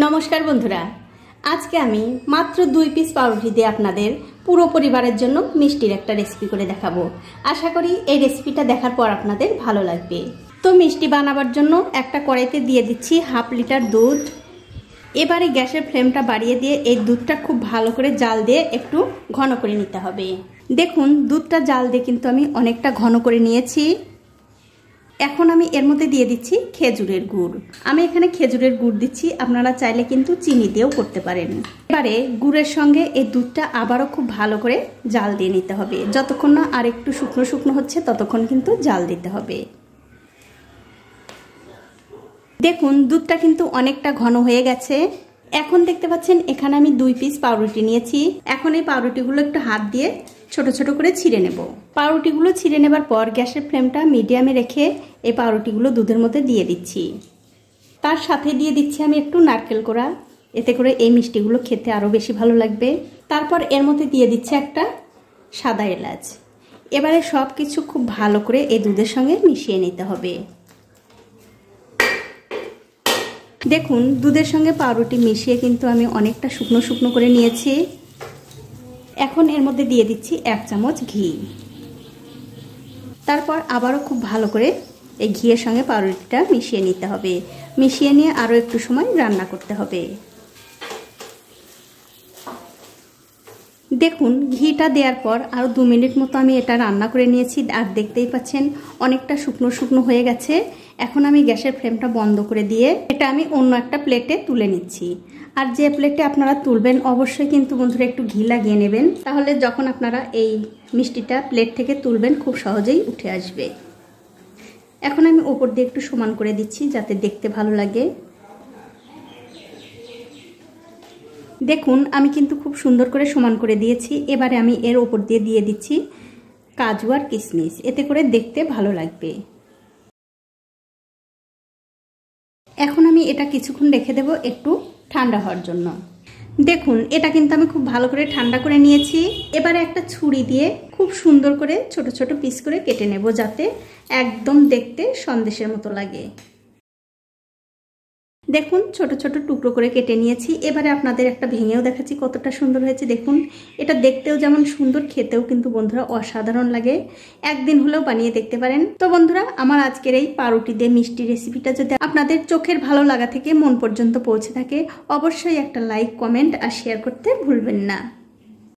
নমস্কার বন্ধুরা, আজকে আমি মাত্র 2 পিস পাউরুটি দিয়ে আপনাদের পুরো পরিবারের জন্য মিষ্টির একটা রেসিপি করে দেখাবো। আশা করি এই রেসিপিটা দেখার পর আপনাদের ভালো লাগবে। তো মিষ্টি বানাবার জন্য একটা কড়াইতে দিয়ে দিচ্ছি 1/2 লিটার দুধ। এবারে গ্যাসের ফ্লেমটা বাড়িয়ে দিয়ে এই দুধটা খুব ভালো করে জাল দিয়ে একটু ঘন করে নিতে হবে। দেখুন দুধটা জাল দিয়ে কিন্তু আমি অনেকটা ঘন করে নিয়েছি। এখন আমি এর মধ্যে দিয়ে দিচ্ছি খেজুরের গুড়। আমি এখানে খেজুরের গুড় দিচ্ছি, আপনারা চাইলে কিন্তু চিনি দিয়েও করতে পারেন। এবারে গুড়ের সঙ্গে এই দুধটা আবারও খুব ভালো করে জাল দিয়ে নিতে হবে। যতক্ষণ না আর একটু শুকনো শুকনো হচ্ছে ততক্ষণ কিন্তু জাল দিতে হবে। দেখুন দুধটা কিন্তু অনেকটা ঘন হয়ে গেছে। এখন দেখতে পাচ্ছেন এখানে আমি 2 পিস পাউরুটি নিয়েছি। এখন এই পাউরুটিগুলো একটু হাত দিয়ে ছোট ছোট করে ছিঁড়ে নেব। পাউরুটিগুলো ছিঁড়ে নেবার পর গ্যাসের ফ্লেমটা মিডিয়ামে রেখে এই পাউরুটিগুলো দুধের মধ্যে দিয়ে দিচ্ছি। তার সাথে দিয়ে দিচ্ছি আমি একটু নারকেল কোড়া, এতে করে এই মিষ্টিগুলো খেতে আরও বেশি ভালো লাগবে। তারপর এর মধ্যে দিয়ে দিচ্ছি একটা সাদা এলাচ। এবারে সব কিছু খুব ভালো করে এই দুধের সঙ্গে মিশিয়ে নিতে হবে। দেখুন দুধের সঙ্গে পাউরুটি মিশিয়ে কিন্তু আমি অনেকটা শুকনো শুকনো করে নিয়েছি। এখন এর মধ্যে দিয়ে দিচ্ছি 1 চামচ ঘি। তারপর আবারও খুব ভালো করে এই ঘিয়ের সঙ্গে পাউরুটিটা মিশিয়ে নিতে হবে। মিশিয়ে নিয়ে আরও একটু সময় রান্না করতে হবে। দেখুন ঘিটা দেওয়ার পর আরও 2 মিনিট মতো আমি এটা রান্না করে নিয়েছি। আর দেখতেই পাচ্ছেন অনেকটা শুকনো শুকনো হয়ে গেছে। এখন আমি গ্যাসের ফ্লেমটা বন্ধ করে দিয়ে এটা আমি অন্য একটা প্লেটে তুলে নিচ্ছি। আর যে প্লেটে আপনারা তুলবেন অবশ্যই কিন্তু বন্ধুরা একটু ঘি লাগিয়ে নেবেন, তাহলে যখন আপনারা এই মিষ্টিটা প্লেট থেকে তুলবেন খুব সহজেই উঠে আসবে। এখন আমি ওপর দিয়ে একটু সমান করে দিচ্ছি যাতে দেখতে ভালো লাগে। দেখুন আমি কিন্তু খুব সুন্দর করে সমান করে দিয়েছি। এবারে আমি এর ওপর দিয়ে দিয়ে দিচ্ছি কাজু আর কিশমিশ, এতে করে দেখতে ভালো লাগবে। এখন আমি এটা কিছুক্ষণ রেখে দেব একটু ঠান্ডা হওয়ার জন্য। দেখুন এটা কিন্তু আমি খুব ভালো করে ঠান্ডা করে নিয়েছি। এবারে একটা ছুরি দিয়ে খুব সুন্দর করে ছোট ছোট পিস করে কেটে নেব যাতে একদম দেখতে সন্দেশের মতো লাগে। দেখুন ছোট ছোট টুকরো করে কেটে নিয়েছি। এবারে আপনাদের একটা ভেঙেও দেখাচ্ছি কতটা সুন্দর হয়েছে। দেখুন এটা দেখতেও যেমন সুন্দর, খেতেও কিন্তু বন্ধুরা অসাধারণ লাগে। একদিন হলেও বানিয়ে দেখতে পারেন। তো বন্ধুরা আমার আজকের এই পাউরুটি দিয়ে মিষ্টি রেসিপিটা যদি আপনাদের চোখের ভালো লাগা থেকে মন পর্যন্ত পৌঁছে থাকে অবশ্যই একটা লাইক, কমেন্ট আর শেয়ার করতে ভুলবেন না।